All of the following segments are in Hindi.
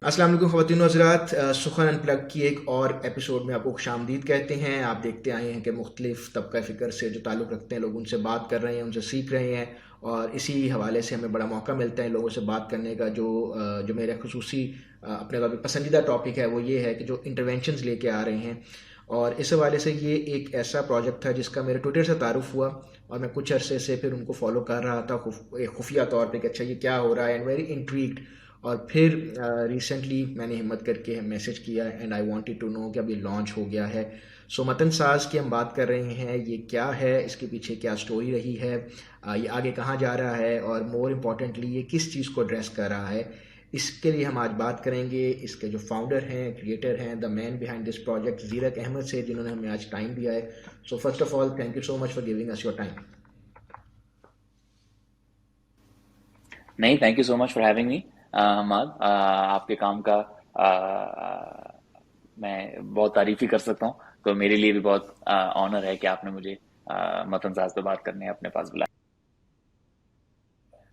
अस्सलाम वालेकुम ख़वातीन व हज़रात, सुख़न अनप्लग की एक और एपिसोड में आपको खुशामदीद कहते हैं। आप देखते आए हैं कि मुख्तलिफ़ तबका फ़िक्र से जो ताल्लुक़ रखते हैं लोग उनसे बात कर रहे हैं, उनसे सीख रहे हैं और इसी हवाले से हमें बड़ा मौका मिलता है लोगों से बात करने का। जो मेरा ख़ुसूसी अपने तौर पे पसंदीदा टॉपिक है वो ये है कि जो इंटरवेंशंस लेके आ रहे हैं। और इस हवाले से ये एक ऐसा प्रोजेक्ट था जिसका मेरे ट्विटर से तारुफ़ हुआ और मैं कुछ अरसे से फिर उनको फॉलो कर रहा था एक खुफिया तौर पे कि अच्छा ये क्या हो रहा है, एंड वेरी इंट्रीग्ड। और फिर रिसेंटली मैंने हिम्मत करके मैसेज किया and I wanted to know कि अभी लॉन्च हो गया है। सो मतन साज की हम बात कर रहे हैं, ये क्या है, इसके पीछे क्या स्टोरी रही है, ये आगे कहाँ जा रहा है और मोर इम्पॉर्टेंटली ये किस चीज़ को एड्रेस कर रहा है। इसके लिए हम आज बात करेंगे इसके जो फाउंडर हैं, क्रिएटर हैं, the man behind this project, Zeerak Ahmed से, जिन्होंने हमें आज टाइम दिया है। So first of all thank you so much for giving us your time. नहीं, thank you so much for having me Hammad. आपके काम का मैं बहुत तारीफ ही कर सकता हूँ। तो मेरे लिए भी बहुत ऑनर है कि आपने मुझे मतन साज पे बात करने अपने पास बुलाया।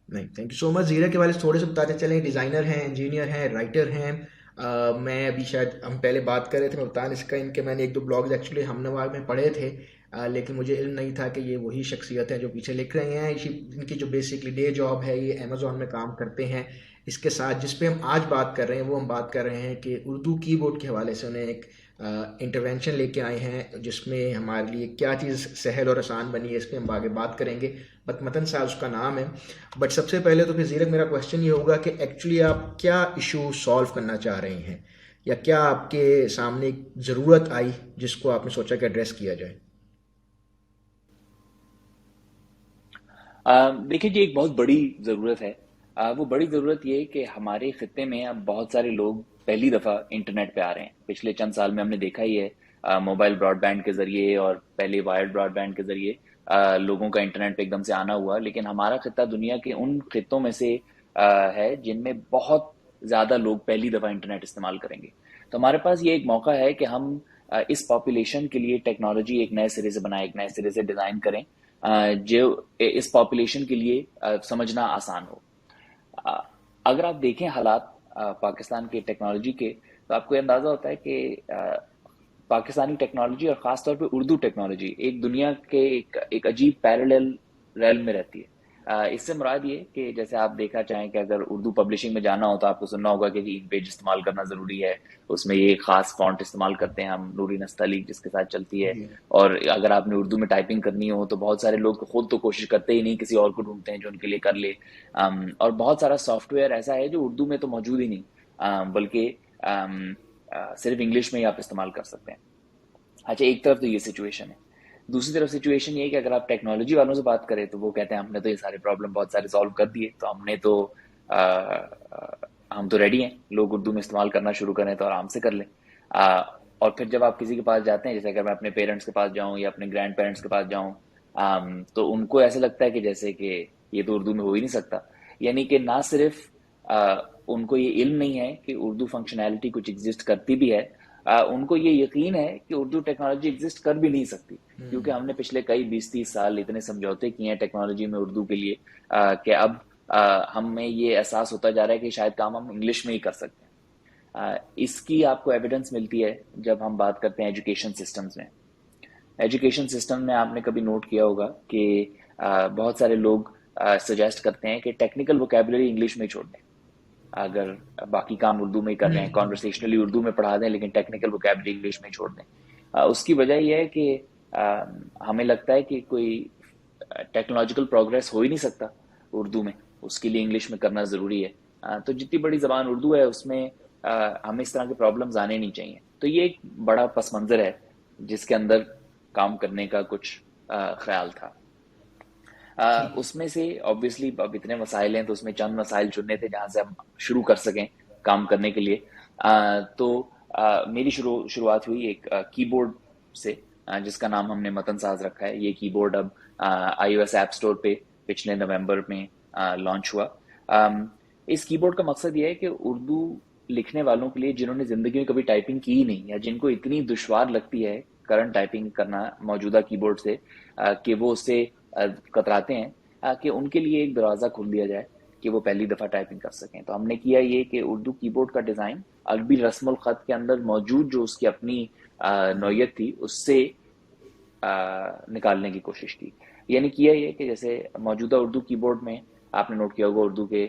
नहीं, थैंक यू सो मच। ज़ीरा के बारे में थोड़े से बताते चलें। डिज़ाइनर हैं, इंजीनियर हैं, राइटर हैं। मैं अभी शायद हम पहले बात कर रहे थे, मैं बता नहीं सका इनके, मैंने एक दो ब्लॉग्स एक्चुअली हमनवा में पढ़े थे। लेकिन मुझे इल्म नहीं था कि ये वही शख्सियत हैं जो पीछे लिख रहे हैं। इनकी जो बेसिकली डे जॉब है ये अमेज़ॉन में काम करते हैं। इसके साथ जिस पे हम आज बात कर रहे हैं वो हम बात कर रहे हैं कि उर्दू कीबोर्ड के हवाले से उन्हें एक इंटरवेंशन लेके आए हैं जिसमें हमारे लिए क्या चीज़ सहल और आसान बनी है, इस पर हम आगे बात करेंगे। मतन साहब उसका नाम है। बट सबसे पहले तो फिर ज़ीरक मेरा क्वेश्चन ये होगा कि एक्चुअली आप क्या इशू सॉल्व करना चाह रहे हैं, या क्या आपके सामने एक ज़रूरत आई जिसको आपने सोचा कि एड्रेस किया जाए। देखिए जी, एक बहुत बड़ी ज़रूरत है। वो बड़ी ज़रूरत ये है कि हमारे खित्ते में अब बहुत सारे लोग पहली दफ़ा इंटरनेट पे आ रहे हैं। पिछले चंद साल में हमने देखा ही है, मोबाइल ब्रॉडबैंड के ज़रिए और पहले वायर्ड ब्रॉडबैंड के ज़रिए लोगों का इंटरनेट पे एकदम से आना हुआ। लेकिन हमारा खित्ता दुनिया के उन खित्तों में से है जिनमें बहुत ज़्यादा लोग पहली दफ़ा इंटरनेट इस्तेमाल करेंगे। तो हमारे पास ये एक मौका है कि हम इस पॉपुलेशन के लिए टेक्नोलॉजी एक नए सिरे से बनाएं, एक नए सिरे से डिज़ाइन करें, जो इस पॉपुलेशन के लिए समझना आसान हो। अ, अगर आप देखें हालात पाकिस्तान के टेक्नोलॉजी के, तो आपको ये अंदाजा होता है कि पाकिस्तानी टेक्नोलॉजी और ख़ास तौर पे उर्दू टेक्नोलॉजी एक दुनिया के एक अजीब पैरेलल रेल्म में रहती है। इससे मुराद ये कि जैसे आप देखा चाहें कि अगर उर्दू पब्लिशिंग में जाना हो तो आपको सुनना होगा कि इन पेज इस्तेमाल करना ज़रूरी है। उसमें ये ख़ास फ़ॉन्ट इस्तेमाल करते हैं हम, नूरी नस्तलीक जिसके साथ चलती है। जी। और अगर आपने उर्दू में टाइपिंग करनी हो तो बहुत सारे लोग खुद तो कोशिश करते ही नहीं, किसी और को ढूंढते हैं जो उनके लिए कर ले। और बहुत सारा सॉफ्टवेयर ऐसा है जो उर्दू में तो मौजूद ही नहीं, बल्कि सिर्फ इंग्लिश में ही आप इस्तेमाल कर सकते हैं। अच्छा, एक तरफ तो ये सिचुएशन है। दूसरी तरफ सिचुएशन ये है कि अगर आप टेक्नोलॉजी वालों से बात करें तो वो कहते हैं हमने तो ये सारे प्रॉब्लम बहुत सारे सॉल्व कर दिए, तो हमने तो आ, आ, हम तो रेडी हैं, लोग उर्दू में इस्तेमाल करना शुरू करें तो आराम से कर लें। आ, और फिर जब आप किसी के पास जाते हैं, जैसे अगर मैं अपने पेरेंट्स के पास जाऊं या अपने ग्रैंड पेरेंट्स के पास जाऊं, तो उनको ऐसे लगता है कि जैसे कि ये तो उर्दू में हो ही नहीं सकता। यानी कि ना सिर्फ आ, उनको ये इल्म नहीं है कि उर्दू फंक्शनैलिटी कुछ एग्जिस्ट करती भी है, उनको ये यकीन है कि उर्दू टेक्नोलॉजी एग्जिस्ट कर भी नहीं सकती, क्योंकि हमने पिछले कई 20-30 साल इतने समझौते किए हैं टेक्नोलॉजी में उर्दू के लिए, कि अब हमें ये एहसास होता जा रहा है कि शायद काम हम इंग्लिश में ही कर सकते हैं। इसकी आपको एविडेंस मिलती है जब हम बात करते हैं एजुकेशन सिस्टम्स में। एजुकेशन सिस्टम में आपने कभी नोट किया होगा कि बहुत सारे लोग सजेस्ट करते हैं कि टेक्निकल वोकेबलरी इंग्लिश में ही छोड़ दें। अगर बाकी काम उर्दू में ही कर रहे हैं, कॉन्वर्सेशनली उर्दू में पढ़ा दें, लेकिन टेक्निकल वोकेबलरी इंग्लिश में ही छोड़ दें। उसकी वजह यह है कि हमें लगता है कि कोई टेक्नोलॉजिकल प्रोग्रेस हो ही नहीं सकता उर्दू में, उसके लिए इंग्लिश में करना ज़रूरी है। तो जितनी बड़ी ज़बान उर्दू है उसमें हमें इस तरह के प्रॉब्लम्स आने नहीं चाहिए। तो ये एक बड़ा पस मंज़र है जिसके अंदर काम करने का कुछ ख्याल था। ठीक। उसमें से ऑब्वियसली अब इतने मसाइल हैं तो उसमें चंद मसाइल चुनने थे जहां से हम शुरू कर सकें काम करने के लिए। तो मेरी शुरुआत हुई एक कीबोर्ड से, जिसका नाम हमने मतन साज रखा है। ये कीबोर्ड अब iOS ऐप स्टोर पे पिछले नवंबर में लॉन्च हुआ। इस कीबोर्ड का मकसद ये है कि उर्दू लिखने वालों के लिए जिन्होंने ज़िंदगी में कभी टाइपिंग की ही नहीं, या जिनको इतनी दुश्वार लगती है करंट टाइपिंग करना मौजूदा कीबोर्ड से, कि वो उससे कतराते हैं, कि उनके लिए एक दरवाज़ा खोल दिया जाए कि वो पहली दफ़ा टाइपिंग कर सकें। तो हमने किया ये कि उर्दू कीबोर्ड का डिज़ाइन अरबी रस्मुल ख़त के अंदर मौजूद जो उसकी अपनी नौयत थी उससे निकालने की कोशिश की। यानी किया ये कि जैसे मौजूदा उर्दू कीबोर्ड में आपने नोट किया होगा उर्दू के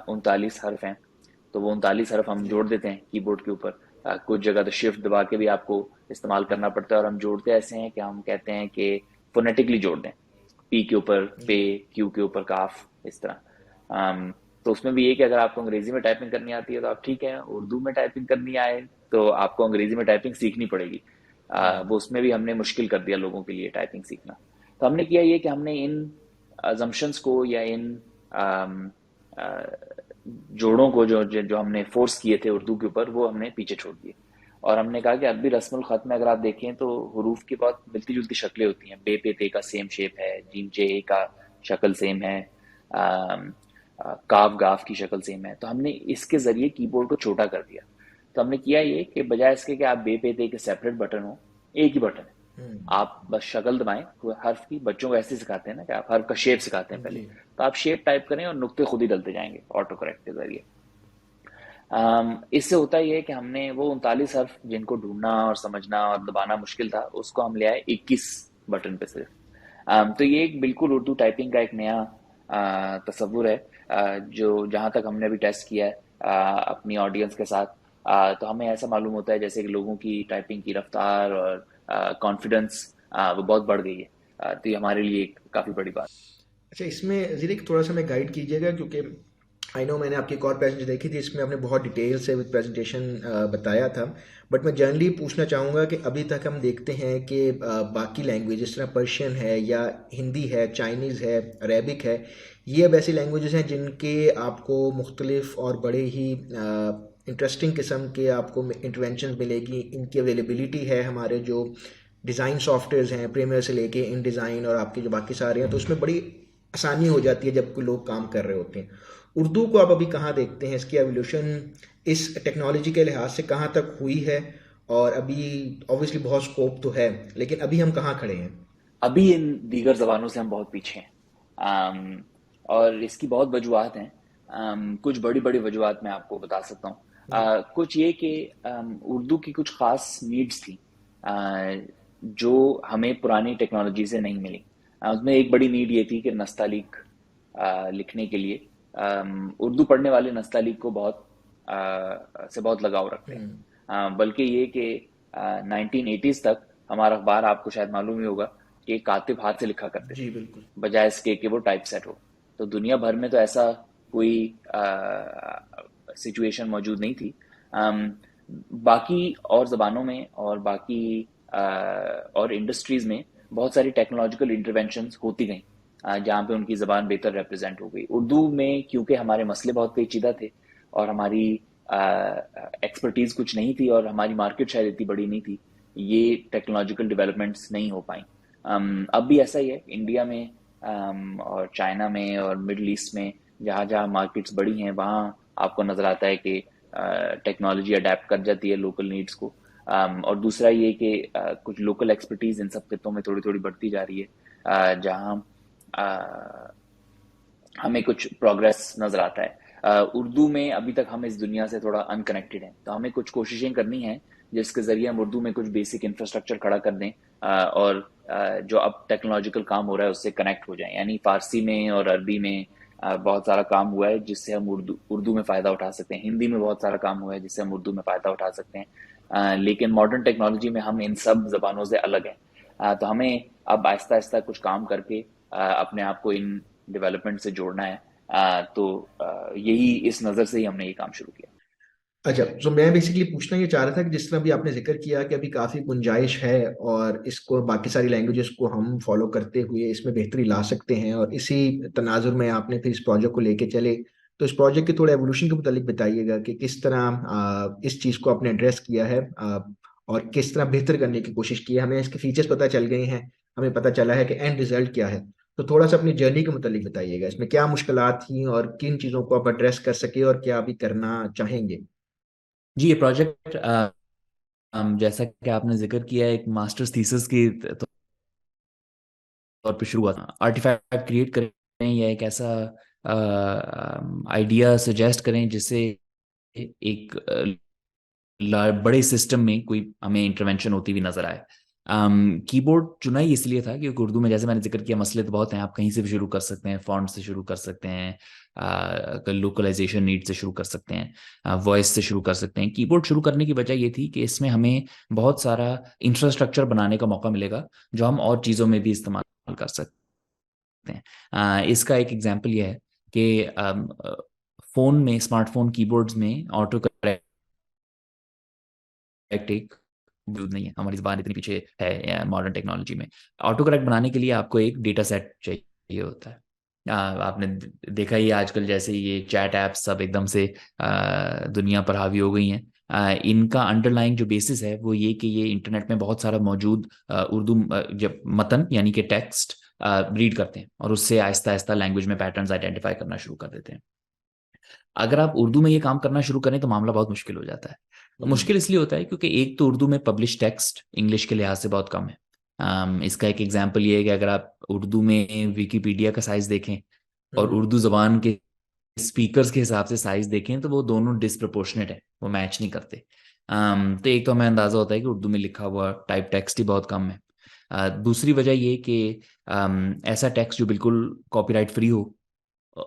39 हर्फ हैं, तो वो 39 हर्फ हम जी। जोड़ देते हैं कीबोर्ड के ऊपर। कुछ जगह तो शिफ्ट दबा के भी आपको इस्तेमाल करना पड़ता है, और हम जोड़ते ऐसे हैं कि हम कहते हैं कि फोनेटिकली जोड़ दें, पी के ऊपर पे, जी। क्यू के ऊपर काफ, इस तरह। तो उसमें भी ये कि अगर आपको अंग्रेजी में टाइपिंग करनी आती है तो आप ठीक है, उर्दू में टाइपिंग करनी आए तो आपको अंग्रेजी में टाइपिंग सीखनी पड़ेगी। वो उसमें भी हमने मुश्किल कर दिया लोगों के लिए टाइपिंग सीखना। तो हमने किया ये कि हमने इन अजम्पशंस को या इन अम, अ, जोड़ों को जो जो जो हमने फोर्स किए थे उर्दू के ऊपर, वो हमने पीछे छोड़ दिए। और हमने कहा कि अरबी रस्मुल खत में अगर आप देखें तो हरूफ की बहुत मिलती जुलती शक्लें होती हैं। बे पे ते का सेम शेप है, जीम जे ए का शक्ल सेम है, काफ गाफ की शक्ल सेम है। तो हमने इसके जरिए कीबोर्ड को छोटा कर दिया। तो हमने किया ये कि बजाय इसके कि आप बे पे ते के सेपरेट बटन हो, एक ही बटन है। हम्म। आप बस शक्ल दबाएं हर्फ की। बच्चों को ऐसे सिखाते हैं ना कि आप हर्फ का शेप सिखाते हैं पहले, जी। तो आप शेप टाइप करें और नुक्ते खुद ही डलते जाएंगे ऑटो करेक्ट के जरिए। इससे होता ये है कि हमने वो 39 हर्फ जिनको ढूंढना और समझना और दबाना मुश्किल था, उसको हम ले आए 21 बटन पे सिर्फ। तो ये एक बिल्कुल उर्दू टाइपिंग का एक नया तस्वुर है, जो जहाँ तक हमने अभी टेस्ट किया है अपनी ऑडियंस के साथ। तो हमें ऐसा मालूम होता है जैसे कि लोगों की टाइपिंग की रफ्तार और कॉन्फिडेंस वो बहुत बढ़ गई है। तो ये हमारे लिए एक काफ़ी बड़ी बात। अच्छा, इसमें ज़रा थोड़ा सा मैं गाइड कीजिएगा, क्योंकि आई नो मैंने आपकी एक और प्रेजेंटेशन देखी थी, इसमें आपने बहुत डिटेल से विद प्रेजेंटेशन बताया था। बट मैं जनरली पूछना चाहूँगा कि अभी तक हम देखते हैं कि बाकी लैंग्वेज जिस तरह पर्शियन है या हिंदी है, चाइनीज़ है, अरेबिक है, ये अब ऐसी लैंग्वेजेस हैं जिनके आपको मुख्तलिफ और बड़े ही इंटरेस्टिंग किस्म के आपको इंटरवेंशन मिलेगी। इनकी अवेलेबिलिटी है हमारे जो डिज़ाइन सॉफ्टवेयर्स हैं, प्रीमियर से लेके इन डिज़ाइन और आपके जो बाकी सारे हैं, तो उसमें बड़ी आसानी हो जाती है जब कोई लोग काम कर रहे होते हैं। उर्दू को आप अभी कहाँ देखते हैं, इसकी एवोल्यूशन इस टेक्नोलॉजी के लिहाज से कहाँ तक हुई है? और अभी ऑब्वियसली बहुत स्कोप तो है, लेकिन अभी हम कहाँ खड़े हैं? अभी इन दीगर ज़बानों से हम बहुत पीछे हैं। और इसकी बहुत वजूहत हैं। कुछ बड़ी बड़ी वजूहत मैं आपको बता सकता हूँ। जी। कुछ ये कि उर्दू की कुछ ख़ास नीड्स थी जो हमें पुरानी टेक्नोलॉजी से नहीं मिली। उसमें एक बड़ी नीड ये थी कि नस्तालीक लिखने के लिए उर्दू पढ़ने वाले नस्तालीक को से बहुत लगाव रखते हैं। हम्म। बल्कि ये कि 1980s तक हमारा अखबार, आपको शायद मालूम ही होगा, कि कातिब हाथ से लिखा करते थे जी बिल्कुल। बजाय इसके कि वो टाइप सेट हो। तो दुनिया भर में तो ऐसा कोई सिचुएशन मौजूद नहीं थी। अम, बाकी और ज़बानों में और बाकी और इंडस्ट्रीज़ में बहुत सारी टेक्नोलॉजिकल इंटरवेंशंस होती गई जहाँ पे उनकी ज़बान बेहतर रिप्रेजेंट हो गई। उर्दू में क्योंकि हमारे मसले बहुत पेचीदा थे और हमारी एक्सपर्टीज़ कुछ नहीं थी और हमारी मार्केट शायद इतनी बड़ी नहीं थी, ये टेक्नोलॉजिकल डेवलपमेंट्स नहीं हो पाई। अब भी ऐसा ही है इंडिया में, और चाइना में और मिडल ईस्ट में, जहाँ जहाँ मार्केट्स बड़ी हैं वहाँ आपको नज़र आता है कि टेक्नोलॉजी अडेप्ट कर जाती है लोकल नीड्स को। और दूसरा ये कि कुछ लोकल एक्सपर्टीज इन सब खितों में थोड़ी थोड़ी बढ़ती जा रही है, जहाँ अ, हमें कुछ प्रोग्रेस नजर आता है। उर्दू में अभी तक हम इस दुनिया से थोड़ा अनकनेक्टेड हैं, तो हमें कुछ कोशिशें करनी हैं जिसके जरिए हम उर्दू में कुछ बेसिक इंफ्रास्ट्रक्चर खड़ा कर दें, और जो अब टेक्नोलॉजिकल काम हो रहा है उससे कनेक्ट हो जाएं। यानी फारसी में और अरबी में बहुत सारा काम हुआ है जिससे हम उर्दू उर्दू में फ़ायदा उठा सकते हैं। हिंदी में बहुत सारा काम हुआ है जिससे हम उर्दू में फ़ायदा उठा सकते हैं। लेकिन मॉडर्न टेक्नोलॉजी में हम इन सब ज़बानों से अलग हैं। तो हमें अब आहिस्ता आहिस्ता कुछ काम करके अपने आप को इन डेवलपमेंट से जोड़ना है। तो यही इस नज़र से ही हमने ये काम शुरू किया। अच्छा, तो मैं बेसिकली पूछना ये चाह रहा था कि जिस तरह अभी आपने जिक्र किया कि अभी काफ़ी गुंजाइश है और इसको बाकी सारी लैंग्वेजेस को हम फॉलो करते हुए इसमें बेहतरी ला सकते हैं, और इसी तनाजुर में आपने फिर इस प्रोजेक्ट को लेके चले। तो इस प्रोजेक्ट के थोड़े एवोल्यूशन के मुतालिक बताइएगा कि किस तरह इस चीज़ को आपने एड्रेस किया है, और किस तरह बेहतर करने की कोशिश की है। हमें इसके फीचर्स पता चल गए हैं, हमें पता चला है कि एंड रिजल्ट क्या है। तो थोड़ा सा अपनी जर्नी के मुतालिक बताइएगा, इसमें क्या मुश्किलात थी और किन चीज़ों को आप एड्रेस कर सके और क्या अभी करना चाहेंगे। जी, ये प्रोजेक्ट जैसा कि आपने जिक्र किया है, एक मास्टर्स थीसिस के तौर पे शुरू हुआ था। आर्टिफैक्ट क्रिएट करें या एक ऐसा आइडिया सजेस्ट करें जिससे एक बड़े सिस्टम में कोई हमें इंटरवेंशन होती हुई नजर आए। कीबोर्ड चुना ही इसलिए था क्योंकि उर्दू में जैसे मैंने जिक्र किया मसले तो बहुत हैं, आप कहीं से भी शुरू कर सकते हैं, फॉन्ट से शुरू कर सकते हैं, लोकलाइजेशन नीड से शुरू कर सकते हैं, वॉइस से शुरू कर सकते हैं। कीबोर्ड शुरू करने की वजह ये थी कि इसमें हमें बहुत सारा इंफ्रास्ट्रक्चर बनाने का मौका मिलेगा जो हम और चीज़ों में भी इस्तेमाल कर सकते हैं। इसका एक एग्जाम्पल यह है कि फ़ोन में, स्मार्टफोन कीबोर्ड्स में ऑटो करेक्ट एक मौजूद नहीं है। हमारी ज़बान इतनी पीछे है मॉडर्न टेक्नोलॉजी में। ऑटो करेक्ट बनाने के लिए आपको एक डेटा सेट चाहिए होता है। आपने देखा ही है आजकल जैसे ये चैट ऐप्स सब एकदम से दुनिया पर हावी हो गई हैं। इनका अंडरलाइंग जो बेसिस है वो ये कि ये इंटरनेट में बहुत सारा मौजूद उर्दू जब मतन यानी कि टेक्स्ट रीड करते हैं और उससे आहिस्ता आहिस्ता लैंग्वेज में पैटर्न्स आइडेंटिफाई करना शुरू कर देते हैं। अगर आप उर्दू में ये काम करना शुरू करें तो मामला बहुत मुश्किल हो जाता है। मुश्किल इसलिए होता है क्योंकि एक तो उर्दू में पब्लिश टेक्स्ट इंग्लिश के लिहाज से बहुत कम है। इसका एक एग्जांपल ये है कि अगर आप उर्दू में विकीपीडिया का साइज देखें और उर्दू जबान के स्पीकर्स के हिसाब से साइज देखें तो वो दोनों डिसप्रपोर्शनेट है, वो मैच नहीं करते। तो एक तो हमें अंदाजा होता है कि उर्दू में लिखा हुआ टाइप टेक्स्ट ही बहुत कम है। दूसरी वजह ये कि ऐसा टेक्स्ट जो बिल्कुल कॉपीराइट फ्री हो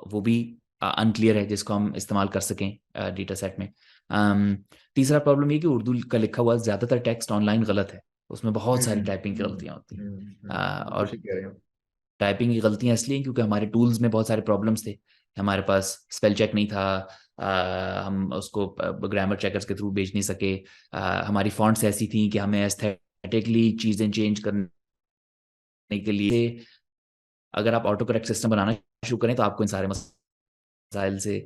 वो भी अनक्लियर है जिसको हम इस्तेमाल कर सकें डेटा सेट में। तीसरा प्रॉब्लम ये कि उर्दू का लिखा हुआ ज़्यादातर टेक्स्ट ऑनलाइन गलत है, उसमें बहुत सारी टाइपिंग की गलतियाँ होती हैं। बिल्कुल और ठीक कह रहे हो। टाइपिंग की गलतियाँ इसलिए क्योंकि हमारे टूल्स में बहुत सारे प्रॉब्लम्स थे। हमारे पास स्पेल चेक नहीं था, हम उसको ग्रामर चेकर्स के थ्रू भेज नहीं सके, हमारी फॉन्ट्स ऐसी थी कि हमें एस्थेटिकली चीज़ें चेंज करने के लिए अगर आप ऑटो करेक्ट सिस्टम बनाना शुरू करें तो आपको इन सारे मसाइल से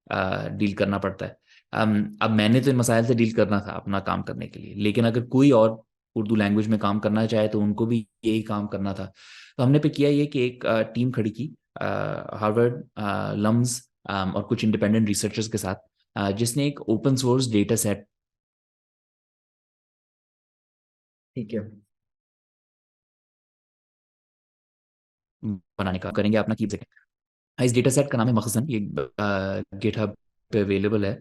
डील करना पड़ता है। अब मैंने तो इन मसाइल से डील करना था अपना काम करने के लिए, लेकिन अगर कोई और उर्दू लैंग्वेज में काम करना चाहे तो उनको भी यही काम करना था। तो हमने पे किया ये कि एक टीम खड़ी की हार्वर्ड, लम्स और कुछ इंडिपेंडेंट रिसर्चर्स के साथ, जिसने एक ओपन सोर्स डेटा सेट ठीक है। बनाने का करेंगे अपना की सकें। इस डेटा सेट का नाम है मखजन, ये गिटहब पे अवेलेबल है।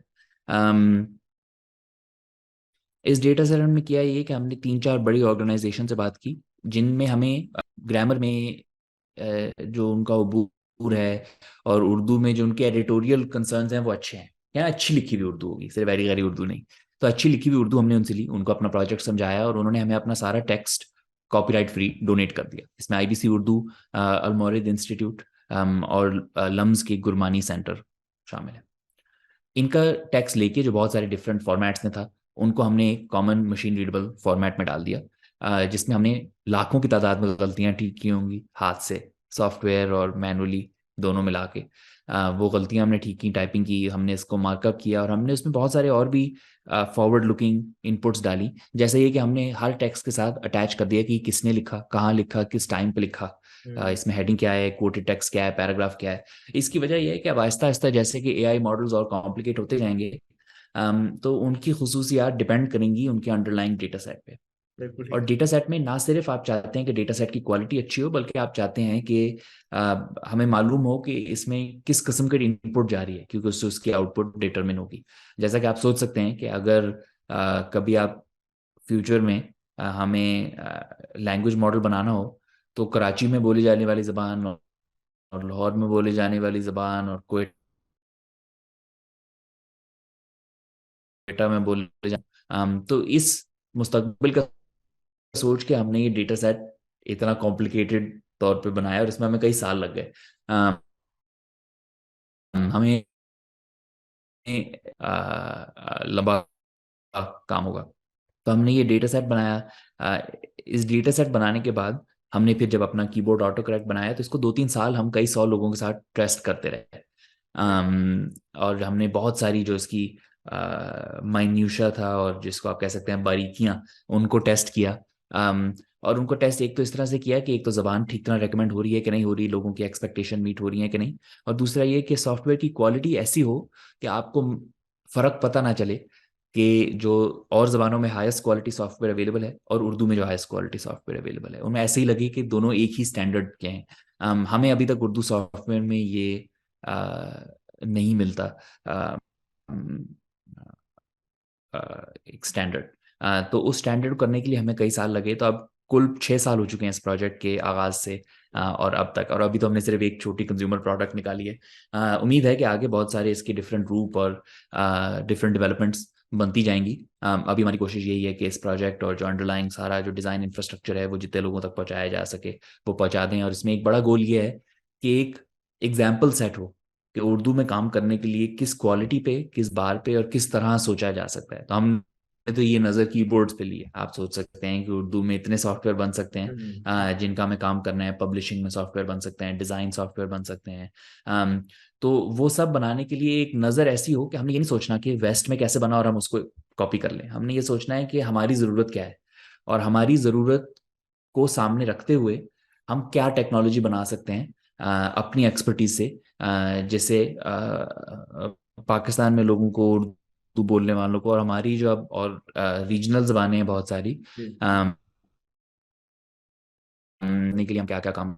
इस डेटा सेट में किया ये कि हमने 3-4 बड़ी ऑर्गेनाइजेशन से बात की जिनमें हमें ग्रामर में जो उनका अबूर है और उर्दू में जो उनके एडिटोरियल कंसर्न्स हैं वो अच्छे हैं, या अच्छी लिखी हुई उर्दू होगी, सिर्फ वेरी गहरी उर्दू नहीं। तो अच्छी लिखी हुई उर्दू हमने उनसे ली, उनको अपना प्रोजेक्ट समझाया और उन्होंने हमें अपना सारा टेक्स्ट कॉपीराइट फ्री डोनेट कर दिया। इसमें आईबीसी उर्दू, अलमोरिद इंस्टीट्यूट और लम्स के गुरमानी सेंटर शामिल है। इनका टेक्स्ट लेके जो बहुत सारे डिफरेंट फॉर्मेट्स में था उनको हमने एक कॉमन मशीन रीडेबल फॉर्मेट में डाल दिया, जिसमें हमने लाखों की तादाद में गलतियां ठीक की होंगी हाथ से, सॉफ्टवेयर और मैनुअली दोनों मिला के। वो गलतियां हमने ठीक की, टाइपिंग की, हमने इसको मार्कअप किया और हमने उसमें बहुत सारे और भी फॉरवर्ड लुकिंग इनपुट्स डाली। जैसे ये कि हमने हर टेक्स्ट के साथ अटैच कर दिया कि किसने लिखा, कहाँ लिखा, किस टाइम पे लिखा, इसमें हेडिंग क्या है, कोटेड टेक्स्ट क्या है, पैराग्राफ क्या है। इसकी वजह यह है कि अब आहिस्ता आहिस्ता जैसे कि एआई मॉडल्स और कॉम्प्लिकेट होते जाएंगे, तो उनकी खुसूसियात डिपेंड करेंगी उनके अंडरलाइंग डेटा सेट पे। बिल्कुल और ठीक। डेटा सेट में ना सिर्फ आप चाहते हैं कि डेटा सेट की क्वालिटी अच्छी हो, बल्कि आप चाहते हैं कि हमें मालूम हो कि इसमें किस किस्म की इनपुट जा रही है, क्योंकि उससे उसकी आउटपुट डिटरमिन होगी। जैसा कि आप सोच सकते हैं कि अगर कभी आप फ्यूचर में हमें लैंग्वेज मॉडल बनाना हो तो कराची में बोली जाने वाली ज़बान और लाहौर में बोली जाने वाली ज़बान और कोयटा में बोले तो इस मुस्तकबिल का सोच के हमने ये डेटा सेट इतना कॉम्प्लिकेटेड तौर पे बनाया और इसमें हमें कई साल लग गए। हमें लंबा काम होगा। तो हमने ये डेटा सेट बनाया। इस डेटा सेट बनाने के बाद हमने फिर जब अपना कीबोर्ड ऑटो करेक्ट बनाया तो इसको 2-3 साल हम कई 100 लोगों के साथ टेस्ट करते रहे। और हमने बहुत सारी जो इसकी माइन्यूशिया था और जिसको आप कह सकते हैं बारीकियां, उनको टेस्ट किया। और उनको टेस्ट एक तो इस तरह से किया कि एक तो ज़बान ठीक तरह रेकमेंड हो रही है कि नहीं हो रही, लोगों की एक्सपेक्टेशन मीट हो रही है कि नहीं, और दूसरा ये कि सॉफ्टवेयर की क्वालिटी ऐसी हो कि आपको फ़र्क पता ना चले कि जो और ज़बानों में हाईएस्ट क्वालिटी सॉफ्टवेयर अवेलेबल है और उर्दू में जो हाईएस्ट क्वालिटी सॉफ्टवेयर अवेलेबल है उनमें ऐसे ही लगे कि दोनों एक ही स्टैंडर्ड के हैं। हमें अभी तक उर्दू सॉफ्टवेयर में ये नहीं मिलता एक स्टैंडर्ड। तो उस स्टैंडर्ड करने के लिए हमें कई साल लगे, तो अब कुल 6 साल हो चुके हैं इस प्रोजेक्ट के आगाज से और अब तक, और अभी तो हमने सिर्फ एक छोटी कंज्यूमर प्रोडक्ट निकाली है। उम्मीद है कि आगे बहुत सारे इसके डिफरेंट रूप और डिफरेंट डेवलपमेंट्स बनती जाएंगी। अभी हमारी कोशिश यही है कि इस प्रोजेक्ट और जो अंडरलाइंग सारा जो डिज़ाइन इंफ्रास्ट्रक्चर है वो जितने लोगों तक पहुंचाया जा सके वो पहुंचा दें। और इसमें एक बड़ा गोल ये है कि एक एग्जाम्पल सेट हो कि उर्दू में काम करने के लिए किस क्वालिटी पे, किस बार पे और किस तरह सोचा जा सकता है। तो हमने तो ये नज़र कीबोर्ड्स पे ली है। आप सोच सकते हैं कि उर्दू में इतने सॉफ्टवेयर बन सकते हैं जिनका हमें काम करना है। पब्लिशिंग में सॉफ्टवेयर बन सकते हैं, डिज़ाइन सॉफ्टवेयर बन सकते हैं। तो वो सब बनाने के लिए एक नज़र ऐसी हो कि हमने ये नहीं सोचना कि वेस्ट में कैसे बना और हम उसको कॉपी कर लें। हमने ये सोचना है कि हमारी ज़रूरत क्या है और हमारी ज़रूरत को सामने रखते हुए हम क्या टेक्नोलॉजी बना सकते हैं अपनी एक्सपर्टीज से, जैसे पाकिस्तान में लोगों को, उर्दू बोलने वालों को, और हमारी जो अब और रीजनल जबानें हैं बहुत सारी, करने के लिए हम क्या क्या काम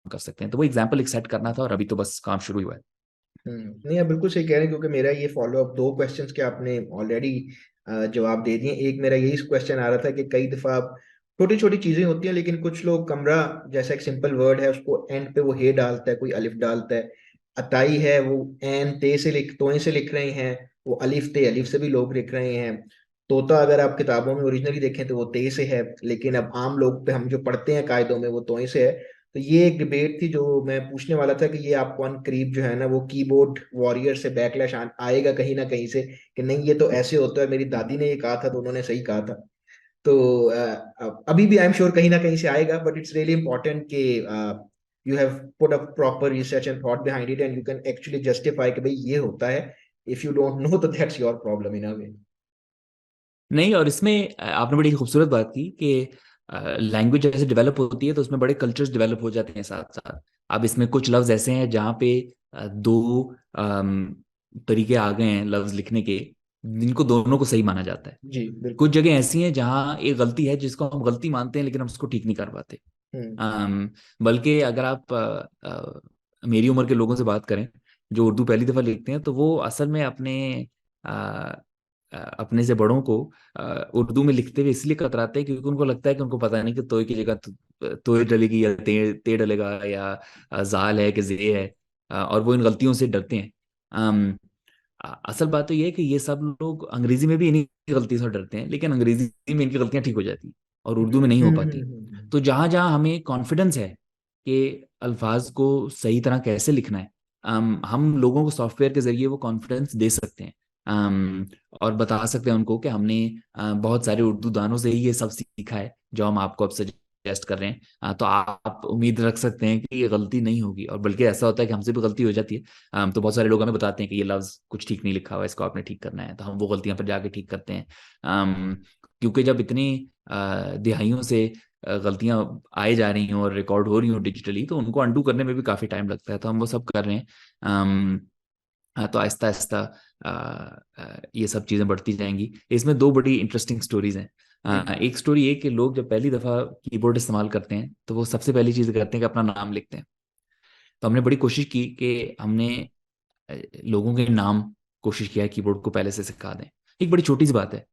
कर सकते हैं। तो वो एग्जाम्पल एक सेट करना था और अभी तो बस काम शुरू ही हुआ है। नहीं, आप बिल्कुल सही कह रहे हैं, क्योंकि मेरा ये फॉलो अप 2 क्वेश्चंस के आपने ऑलरेडी जवाब दे दिए। एक मेरा यही क्वेश्चन आ रहा था कि कई दफा छोटी छोटी चीजें होती हैं, लेकिन कुछ लोग कमरा जैसा एक सिंपल वर्ड है उसको एंड पे वो हे डालता है, कोई अलिफ डालता है। अताई है वो एन ते से लिख तोए से लिख रहे हैं, वो अलिफ ते अलिफ से भी लोग लिख रहे हैं। तोता अगर आप किताबों में ओरिजिनली देखें तो वो ते से है, लेकिन अब आम लोग पे हम जो पढ़ते हैं कायदों में वो तोए से है। तो ये एक डिबेट थी जो मैं पूछने वाला था कि ये आपको अन करीब जो है ना वो कीबोर्ड वॉरियर से बैकलैश आएगा कहीं ना कहीं से, कि नहीं ये तो ऐसे होता है, मेरी दादी ने ये कहा था तो उन्होंने सही कहा था। तो अभी भी आई एम श्योर कहीं ना कहीं से आएगा, बट इट्स रियली इंपॉर्टेंट कि you have put a proper research and thought behind it and you can actually justify कि भाई ये होता है। इफ यू डोंट नो तो दैट्स योर प्रॉब्लम इन अ वे। नहीं, और इसमें आपने बड़ी खूबसूरत बात की कि लैंग्वेज जैसे डेवलप होती है तो उसमें बड़े कल्चर्स डेवलप हो जाते हैं साथ साथ। अब इसमें कुछ लफ्ज ऐसे हैं जहाँ पे दो तरीके आ गए हैं लफ्ज लिखने के जिनको दोनों को सही माना जाता है। जी कुछ बिल्कुल। जगह ऐसी हैं जहाँ एक गलती है जिसको हम गलती मानते हैं लेकिन हम उसको ठीक नहीं कर पाते। हम्म। बल्कि अगर आप मेरी उम्र के लोगों से बात करें जो उर्दू पहली दफा लिखते हैं तो वो असल में अपने से बड़ों को उर्दू में लिखते हुए इसलिए कतराते हैं क्योंकि उनको लगता है कि उनको पता नहीं कि तोय की जगह तोय डलेगी या ते डलेगा, या जाल है कि जे है, और वो इन गलतियों से डरते हैं। अम, असल बात तो ये है कि ये सब लोग अंग्रेजी में भी इन्हीं गलती से डरते हैं, लेकिन अंग्रेजी में इनकी गलतियां ठीक हो जाती हैं और उर्दू में नहीं हो पाती। तो जहां जहां हमें कॉन्फिडेंस है कि अल्फाज को सही तरह कैसे लिखना है, हम लोगों को सॉफ्टवेयर के जरिए वो कॉन्फिडेंस दे सकते हैं। और बता सकते हैं उनको कि हमने बहुत सारे उर्दू दानों से ही ये सब सीखा है जो हम आपको अब सजेस्ट कर रहे हैं। तो आप उम्मीद रख सकते हैं कि ये गलती नहीं होगी, और बल्कि ऐसा होता है कि हमसे भी गलती हो जाती है। तो बहुत सारे लोग हमें बताते हैं कि ये लफ्ज़ कुछ ठीक नहीं लिखा हुआ है, इसको आपने ठीक करना है, तो हम वो गलतियां पर जाके ठीक करते हैं। क्योंकि जब इतनी दिहाइयों से गलतियां आए जा रही हों और रिकॉर्ड हो रही हों डिजिटली, तो उनको अंडू करने में भी काफ़ी टाइम लगता है, तो हम वो सब कर रहे हैं। तो आहिस्ता आहिस्ता ये सब चीज़ें बढ़ती जाएंगी। इसमें दो बड़ी इंटरेस्टिंग स्टोरीज हैं। जी एक स्टोरी ये कि लोग जब पहली दफ़ा कीबोर्ड इस्तेमाल करते हैं तो वो सबसे पहली चीज़ करते हैं कि अपना नाम लिखते हैं। तो हमने बड़ी कोशिश की कि हमने लोगों के नाम कोशिश किया है कीबोर्ड को पहले से सिखा दें। एक बड़ी छोटी सी बात है,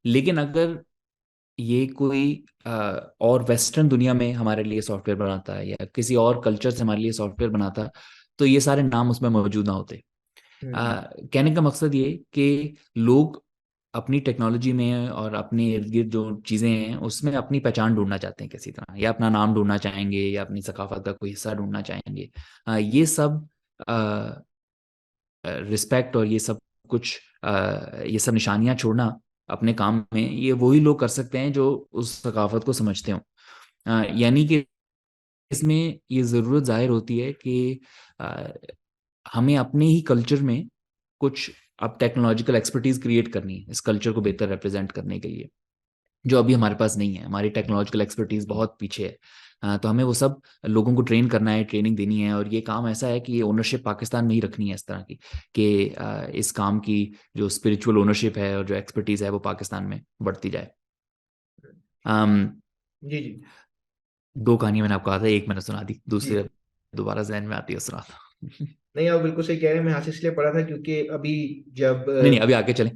लेकिन अगर ये कोई और वेस्टर्न दुनिया में हमारे लिए सॉफ्टवेयर बनाता है या किसी और कल्चर से हमारे लिए सॉफ्टवेयर बनाता, तो ये सारे नाम उसमें मौजूद ना होते। कहने का मकसद ये कि लोग अपनी टेक्नोलॉजी में और अपने इर्द गिर्द जो चीज़ें हैं उसमें अपनी पहचान ढूंढना चाहते हैं किसी तरह, या अपना नाम ढूंढना चाहेंगे या अपनी सकाफत का कोई हिस्सा ढूंढना चाहेंगे। ये सब रिस्पेक्ट और ये सब कुछ ये सब निशानियां छोड़ना अपने काम में, ये वही लोग कर सकते हैं जो उस सकाफत को समझते हो। यानी कि इसमें ये ज़रूरत जाहिर होती है कि अ, हमें अपने ही कल्चर में कुछ अब टेक्नोलॉजिकल एक्सपर्टीज क्रिएट करनी है इस कल्चर को बेहतर रिप्रेजेंट करने के लिए, जो अभी हमारे पास नहीं है। हमारी टेक्नोलॉजिकल एक्सपर्टीज बहुत पीछे है। तो हमें वो सब लोगों को ट्रेन करना है, ट्रेनिंग देनी है, और ये काम ऐसा है कि ये ओनरशिप पाकिस्तान में ही रखनी है इस तरह की कि इस काम की जो स्पिरिचुअल ओनरशिप है और जो एक्सपर्टीज है वो पाकिस्तान में बढ़ती जाए। अम, जी। जी दो कहानियां मैंने आपको कहा था, एक मैंने सुना दी, जी। दूसरी दोबारा जहन में आती है सुना दो। नहीं, आप बिल्कुल सही कह रहे हैं। मैं यहाँ से इसलिए पढ़ा था क्योंकि अभी जब नहीं नहीं, अभी आगे चलें।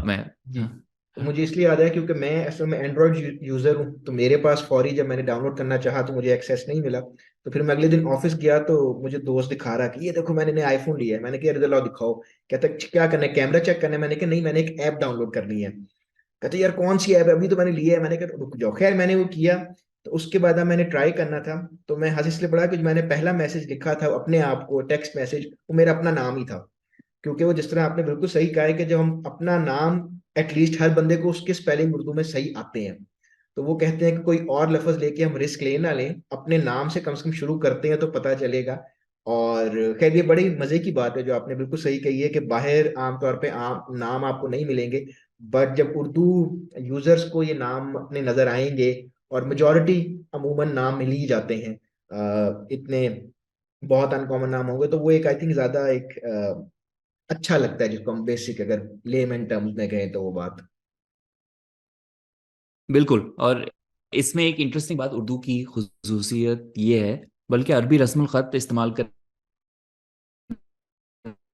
मैं जी, हाँ तो हाँ मुझे इसलिए याद है क्योंकि मैं असल में एंड्रॉयड यूज़र हूँ, तो मेरे पास फौरी जब मैंने डाउनलोड करना चाहा तो मुझे एक्सेस नहीं मिला। तो फिर मैं अगले दिन ऑफिस गया तो मुझे दोस्त दिखा रहा कि ये देखो मैंने नया आईफोन लिया है। मैंने कहा अरे लाओ दिखाओ। कहता क्या करना है, कैमरा चेक करना है? मैंने कहा नहीं, मैंने एक ऐप डाउनलोड करनी है। कहते यार कौन सी ऐप है, अभी तो मैंने लिया है। मैंने कहा रुक जाओ। खैर मैंने वो किया। तो उसके बाद अब मैंने ट्राई करना था। तो मैं हंस इसलिए पड़ा कि जो मैंने पहला मैसेज लिखा था अपने आप को, टेक्स्ट मैसेज, वो मेरा अपना नाम ही था। क्योंकि वो जिस तरह आपने बिल्कुल सही कहा है कि जब हम अपना नाम, एटलीस्ट हर बंदे को उसके स्पेलिंग उर्दू में सही आते हैं, तो वो कहते हैं कि कोई और लफ्ज लेके हम रिस्क ले ना लें, अपने नाम से कम शुरू करते हैं तो पता चलेगा। और खैर ये बड़ी मजे की बात है जो आपने बिल्कुल सही कही है कि बाहर आमतौर पे आम नाम आपको नहीं मिलेंगे, बट जब उर्दू यूजर्स को ये नाम अपने नजर आएंगे, और मेजॉरिटी अमूमन नाम मिल ही जाते हैं, इतने बहुत अनकॉमन नाम होंगे, तो वो एक आई थिंक ज्यादा एक अच्छा लगता है जिसको हम बेसिक अगर लेमन टर्म्स में कहें तो वो बात। बिल्कुल। और इसमें एक इंटरेस्टिंग बात उर्दू की खुसूसियत ये है, बल्कि अरबी रस्मुल खत इस्तेमाल करने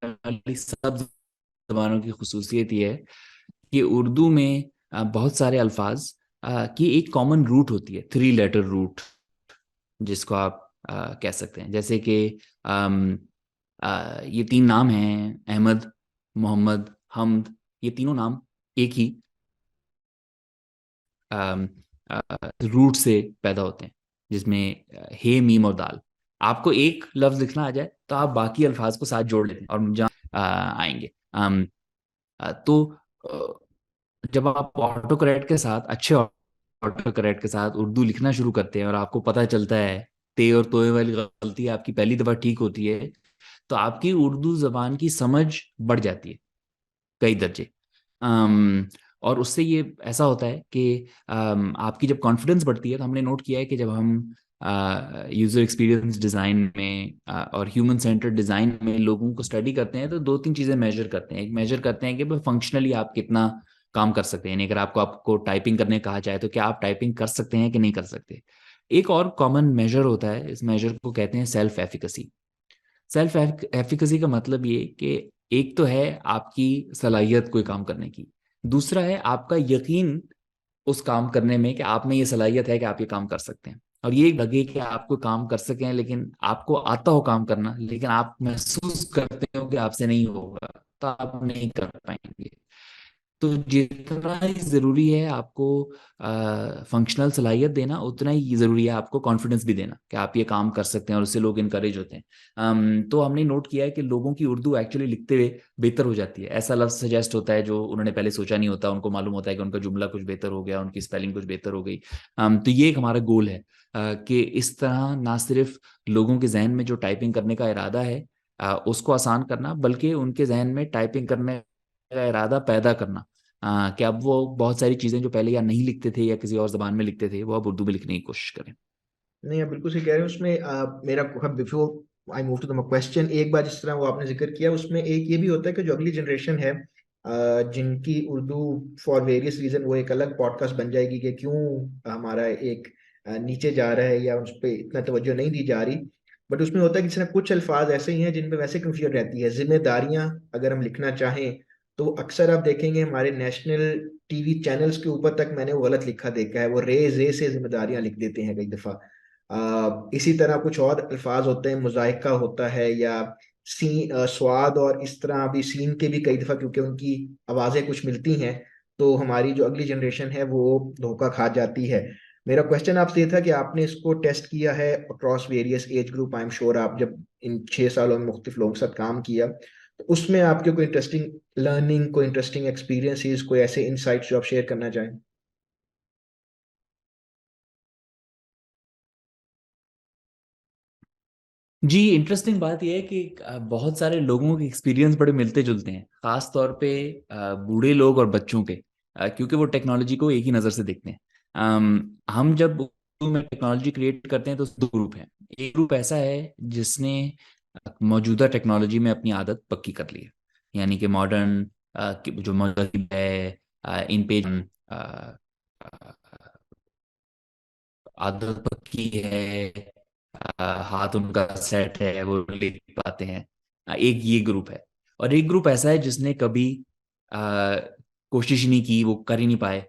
वाली सब जबानों की खुसूसियत ये है कि उर्दू में बहुत सारे अल्फाज की एक कॉमन रूट होती है, 3 लेटर रूट, जिसको आप कह सकते हैं। जैसे कि अम, ये 3 नाम हैं, अहमद, मोहम्मद, हमद। ये तीनों नाम एक ही रूट से पैदा होते हैं, जिसमें हे, मीम और दाल। आपको एक लफ्ज लिखना आ जाए तो आप बाकी अल्फाज को साथ जोड़ लेते हैं और जहाँ आएंगे। तो जब आप ऑटो करेक्ट के साथ, अच्छे ऑटो करेक्ट के साथ उर्दू लिखना शुरू करते हैं और आपको पता चलता है ते और तोए वाली गलती आपकी पहली दफा ठीक होती है, तो आपकी उर्दू जबान की समझ बढ़ जाती है कई दर्जे। और उससे ये ऐसा होता है कि आपकी जब कॉन्फिडेंस बढ़ती है, तो हमने नोट किया है कि जब हम यूजर एक्सपीरियंस डिज़ाइन में और ह्यूमन सेंटर्ड डिज़ाइन में लोगों को स्टडी करते हैं, तो 2-3 चीज़ें मेजर करते हैं। एक मेजर करते हैं कि फंक्शनली आप कितना काम कर सकते हैं, यानी अगर आपको टाइपिंग करने कहा जाए तो क्या आप टाइपिंग कर सकते हैं कि नहीं कर सकते। एक और कॉमन मेजर होता है, इस मेजर को कहते हैं सेल्फ एफिकेसी। सेल्फ एफिकेसी का मतलब ये कि एक तो है आपकी सलाहियत कोई काम करने की, दूसरा है आपका यकीन उस काम करने में कि आप में ये सलाहियत है कि आप ये काम कर सकते हैं। और ये लगे कि आपको काम कर सकें, लेकिन आपको आता हो काम करना, लेकिन आप महसूस करते हो कि आपसे नहीं होगा, तो आप नहीं कर पाएंगे। तो जितना ही ज़रूरी है आपको फंक्शनल सलाहियत देना, उतना ही ज़रूरी है आपको कॉन्फिडेंस भी देना कि आप ये काम कर सकते हैं, और उससे लोग इनकरेज होते हैं। तो हमने नोट किया है कि लोगों की उर्दू एक्चुअली लिखते हुए बेहतर हो जाती है। ऐसा लफ्ज़ सजेस्ट होता है जो उन्होंने पहले सोचा नहीं होता, उनको मालूम होता है कि उनका जुमला कुछ बेहतर हो गया, उनकी स्पेलिंग कुछ बेहतर हो गई। तो ये एक हमारा गोल है कि इस तरह ना सिर्फ लोगों के जहन में जो टाइपिंग करने का इरादा है उसको आसान करना, बल्कि उनके जहन में टाइपिंग करने का इरादा पैदा करना, कि अब वो बहुत सारी चीज़ें जो पहले या नहीं लिखते थे या किसी और ज़बान में लिखते थे, वो अब उर्दू में लिखने की कोशिश करें। नहीं, आप बिल्कुल सही कह रहे हैं। उसमें मेरा before I move to the question, एक बार जिस तरह वो आपने जिक्र किया उसमें एक ये भी होता है कि जो अगली जनरेशन है, जिनकी उर्दू फॉर वेरियस रीजन, वो एक अलग पॉडकास्ट बन जाएगी कि क्यों हमारा एक नीचे जा रहा है या उस पर इतना तवज्जो नहीं दी जा रही। बट उसमें होता है कि जिस तरह कुछ अल्फाज ऐसे ही हैं जिन पे वैसे कंफ्यूजन रहती है। जिम्मेदारियां अगर हम लिखना चाहें तो अक्सर आप देखेंगे हमारे नेशनल टीवी चैनल्स के ऊपर तक मैंने वो गलत लिखा देखा है, वो रे से जिम्मेदारियां लिख देते हैं कई दफा। इसी तरह कुछ और अल्फाज होते हैं, मुजायका होता है, या स्वाद, और इस तरह भी सीन के भी कई दफा क्योंकि उनकी आवाजें कुछ मिलती हैं, तो हमारी जो अगली जनरेशन है वो धोखा खा जाती है। मेरा क्वेश्चन आपसे ये था कि आपने इसको टेस्ट किया है across various age group. I am sure आप जब इन 6 सालों में मुख्तलिफ लोगों के साथ काम किया, तो उसमें आपके कोई इंटरेस्टिंग लर्निंग, कोई इंटरेस्टिंग एक्सपीरियंसेस, कोई ऐसे इंसाइट्स जो आप शेयर करना चाहें? जी, इंटरेस्टिंग बात यह है कि बहुत सारे लोगों के एक्सपीरियंस बड़े मिलते जुलते हैं, खास तौर पे बूढ़े लोग और बच्चों के, क्योंकि वो टेक्नोलॉजी को एक ही नज़र से देखते हैं। हम जब उर्दू में टेक्नोलॉजी क्रिएट करते हैं तो 2 ग्रुप हैं। एक ग्रुप ऐसा है जिसने मौजूदा टेक्नोलॉजी में अपनी आदत पक्की कर ली है, यानी कि मॉडर्न जो मौजूदा है इन पे अ, आदत पक्की है, हाथ उनका सेट है, वो लिख पाते हैं। एक ये ग्रुप है। और एक ग्रुप ऐसा है जिसने कभी अ, कोशिश ही नहीं की, वो कर ही नहीं पाए।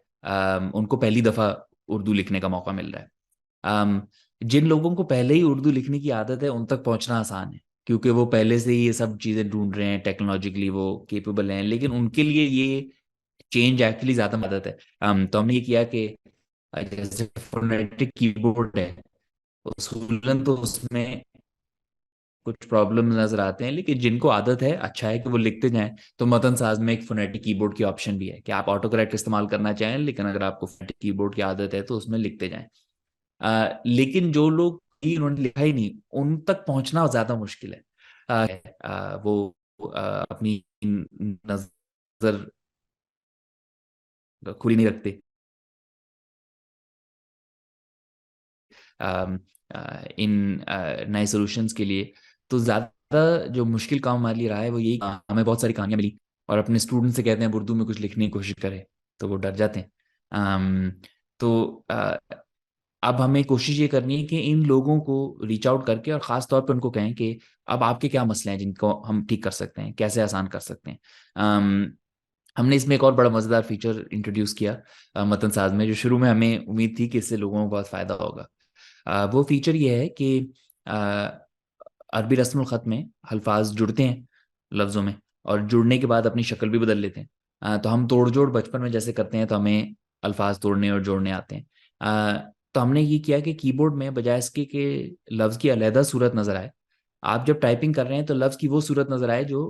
उनको पहली दफा उर्दू लिखने का मौका मिल रहा है। जिन लोगों को पहले ही उर्दू लिखने की आदत है उन तक पहुंचना आसान है, क्योंकि वो पहले से ही ये सब चीज़ें ढूंढ रहे हैं, टेक्नोलॉजिकली वो केपेबल हैं। लेकिन उनके लिए ये चेंज एक्चुअली ज़्यादा मदद है। तो हमने ये किया कि जैसे फोनेटिक कीबोर्ड है, उसूलन तो उसमें कुछ प्रॉब्लम नजर आते हैं, लेकिन जिनको आदत है, अच्छा है कि वो लिखते जाएं। तो मतन साज में एक फोनेटिक कीबोर्ड की ऑप्शन भी है कि आप ऑटो करेक्ट इस्तेमाल करना चाहें, लेकिन अगर आपको फोनेटिक कीबोर्ड की आदत है तो उसमें लिखते जाएं। लेकिन जो लोग ही उन्होंने लिखा ही नहीं, उन तक पहुंचना ज्यादा मुश्किल है। वो अपनी नजर खुली नहीं रखते अम, इन नए सॉल्यूशंस के लिए। तो ज़्यादा जो मुश्किल काम हमारे लिए रहा है वो यही, हमें बहुत सारी कहानियां मिली और अपने स्टूडेंट से कहते हैं उर्दू में कुछ लिखने की कोशिश करें तो वो डर जाते हैं। अम, तो अब हमें कोशिश ये करनी है कि इन लोगों को रीच आउट करके और ख़ास तौर पे उनको कहें कि अब आपके क्या मसले हैं जिनको हम ठीक कर सकते हैं, कैसे आसान कर सकते हैं। हमने इसमें एक और बड़ा मज़ेदार फीचर इंट्रोड्यूस किया मतन साज में, जो शुरू में हमें उम्मीद थी कि इससे लोगों को बहुत फ़ायदा होगा। वो फीचर ये है कि अ, अरबी रस्मुल ख़त में अल्फाज जुड़ते हैं लफ्ज़ों में, और जुड़ने के बाद अपनी शक्ल भी बदल लेते हैं। तो हम तोड़ जोड़ बचपन में जैसे करते हैं तो हमें अल्फाज तोड़ने और जोड़ने आते हैं। तो हमने ये किया कि कीबोर्ड में बजाय इसके कि लफ्ज़ की अलहदा सूरत नज़र आए, आप जब टाइपिंग कर रहे हैं तो लफ्ज़ की वो सूरत नज़र आए जो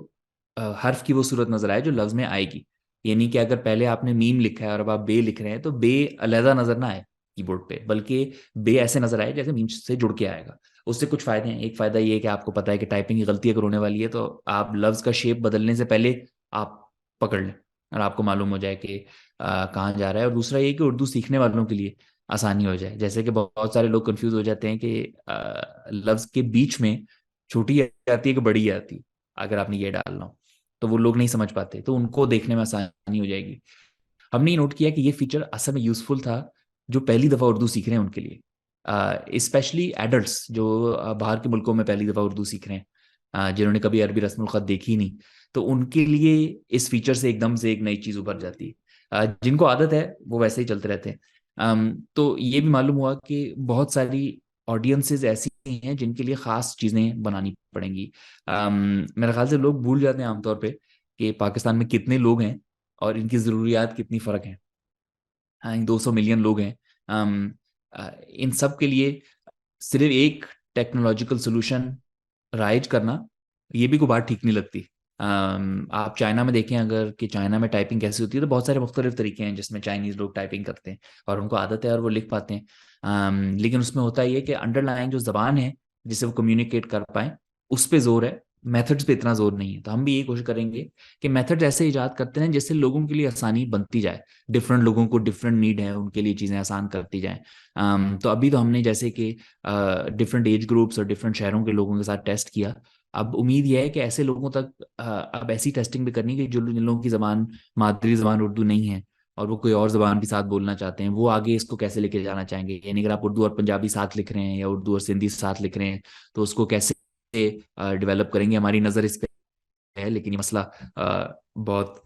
हर्फ की वो सूरत नज़र आए जो लफ्ज़ में आएगी। यानी कि अगर पहले आपने मीम लिखा है और अब आप बे लिख रहे हैं तो बे अलहदा नज़र ना आए कीबोर्ड पे, बल्कि बे ऐसे नजर आए जैसे मीम से जुड़ के आएगा। उससे कुछ फायदे हैं। एक फायदा ये है कि आपको पता है कि टाइपिंग की गलती अगर होने वाली है तो आप लफ्ज का शेप बदलने से पहले आप पकड़ लें और आपको मालूम हो जाए कि कहाँ जा रहा है। और दूसरा ये कि उर्दू सीखने वालों के लिए आसानी हो जाए। जैसे कि बहुत सारे लोग कंफ्यूज हो जाते हैं कि लफ्ज के बीच में छोटी आती है कि बड़ी आती है, अगर आपने ये डालना हो तो वो लोग नहीं समझ पाते, तो उनको देखने में आसानी हो जाएगी। हमने ये नोट किया कि ये फीचर असल में यूजफुल था जो पहली दफ़ा उर्दू सीख रहे हैं उनके लिए, स्पेशली एडल्ट्स जो बाहर के मुल्कों में पहली दफ़ा उर्दू सीख रहे हैं, जिन्होंने कभी अरबी रस्मुल ख़त देखी ही नहीं। तो उनके लिए इस फीचर से एकदम से एक नई चीज़ उभर जाती है। जिनको आदत है वो वैसे ही चलते रहते हैं। तो ये भी मालूम हुआ कि बहुत सारी ऑडियंसेस ऐसी हैं जिनके लिए ख़ास चीज़ें बनानी पड़ेंगी। मेरे ख्याल से लोग भूल जाते हैं आमतौर पे कि पाकिस्तान में कितने लोग हैं और इनकी ज़रूरियात कितनी फ़र्क है। हाँ, 200 मिलियन लोग हैं। इन सब के लिए सिर्फ एक टेक्नोलॉजिकल सोल्यूशन राइज करना, ये भी कोई बात ठीक नहीं लगती। आप चाइना में देखें अगर, कि चाइना में टाइपिंग कैसी होती है, तो बहुत सारे मुख्तलिफ तरीके हैं जिसमें चाइनीज़ लोग टाइपिंग करते हैं और उनको आदत है और वो लिख पाते हैं। लेकिन उसमें होता ये कि अंडरलाइन जो ज़बान है जिससे वो कम्युनिकेट कर पाएँ, उस पर जोर है, मेथड्स पे इतना जोर नहीं है। तो हम भी यही कोशिश करेंगे कि मेथड्स ऐसे ईजाद करते हैं जिससे लोगों के लिए आसानी बनती जाए। डिफरेंट लोगों को डिफरेंट नीड है, उनके लिए चीज़ें आसान करती जाएं। तो अभी तो हमने जैसे कि डिफरेंट एज ग्रुप्स और डिफरेंट शहरों के लोगों के साथ टेस्ट किया। अब उम्मीद यह है कि ऐसे लोगों तक अब ऐसी टेस्टिंग भी करनी है कि जो जिन लोगों की ज़बान, मादरी ज़बान उर्दू नहीं है और वो कोई और ज़बान भी साथ बोलना चाहते हैं, वो आगे इसको कैसे लेके जाना चाहेंगे। यानी अगर आप उर्दू और पंजाबी साथ लिख रहे हैं या उर्दू और सिंधी साथ लिख रहे हैं तो उसको कैसे डेवलप करेंगे। हमारी नज़र इस पे है, लेकिन ये मसला बहुत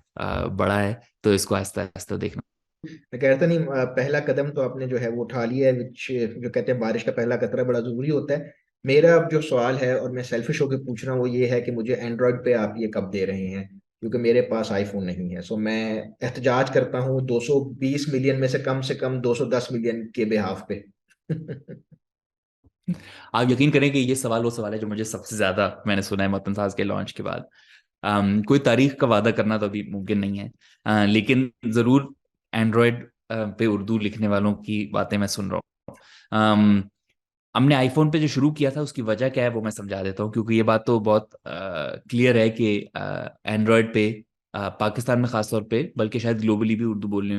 बड़ा है, तो इसको आहिस्ता आहिस्ता देखना। मैं कहता नहीं, पहला कदम तो आपने जो है वो उठा लिया है, विच जो कहते हैं बारिश का पहला कतरा बड़ा जरूरी होता है। मेरा अब जो सवाल है, और मैं सेल्फिश होकर पूछ रहा हूँ, वो ये है कि मुझे एंड्रॉयड पे आप ये कब दे रहे हैं, क्योंकि मेरे पास आईफोन नहीं है। सो मैं एहतजाज करता हूँ 220 मिलियन में से कम 210 मिलियन के बिहाफ पे। आप यकीन करें कि ये सवाल वो सवाल है जो मुझे सबसे ज्यादा मैंने सुना है मतन साज के लॉन्च के बाद। कोई तारीख का वादा करना तो अभी मुमकिन नहीं है, लेकिन जरूर एंड्रॉयड पे उर्दू लिखने वालों की बातें मैं सुन रहा हूँ। हमने आईफोन पे जो शुरू किया था उसकी वजह क्या है वो मैं समझा देता हूँ, क्योंकि ये बात तो बहुत क्लियर है कि एंड्रॉयड पे पाकिस्तान में खास तौर पे, बल्कि शायद ग्लोबली भी उर्दू बोलने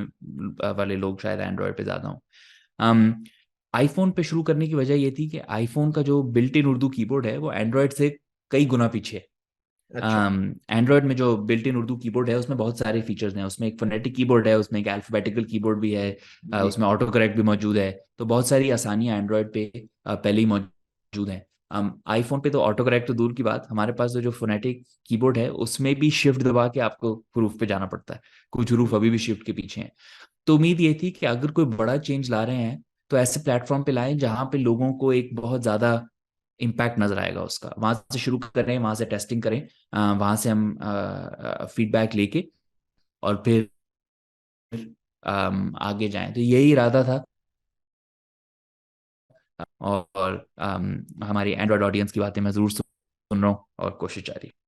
वाले लोग शायद एंड्रॉयड पे ज्यादा हों। आईफोन पे शुरू करने की वजह ये थी कि आईफोन का जो बिल्ट इन उर्दू कीबोर्ड है वो एंड्रॉयड से कई गुना पीछे है। अच्छा। एंड्रॉयड में जो बिल्ट इन उर्दू कीबोर्ड है उसमें बहुत सारे फीचर्स हैं। उसमें एक फोनेटिक कीबोर्ड है, उसमें एक अल्फाबेटिकल कीबोर्ड भी है, जी। उसमें ऑटो करेक्ट भी मौजूद है। तो बहुत सारी आसानियां एंड्रॉयड पे पहले ही मौजूद मौजूद हैं। आईफोन पे तो ऑटो करेक्ट तो दूर की बात, हमारे पास तो जो फोनेटिक कीबोर्ड है उसमें भी शिफ्ट दबा के आपको हरूफ पे जाना पड़ता है, कुछ हरूफ अभी भी शिफ्ट के पीछे हैं। तो उम्मीद ये थी कि अगर कोई बड़ा चेंज ला रहे हैं तो ऐसे प्लेटफॉर्म पे लाएं जहां पे लोगों को एक बहुत ज्यादा इम्पैक्ट नजर आएगा उसका, वहां से शुरू करें, वहां से टेस्टिंग करें, वहां से हम फीडबैक लेके और फिर आगे जाएं। तो यही इरादा था। और हमारी एंड्रॉयड ऑडियंस की बातें मैं जरूर सुन रहा हूँ और कोशिश जारी है।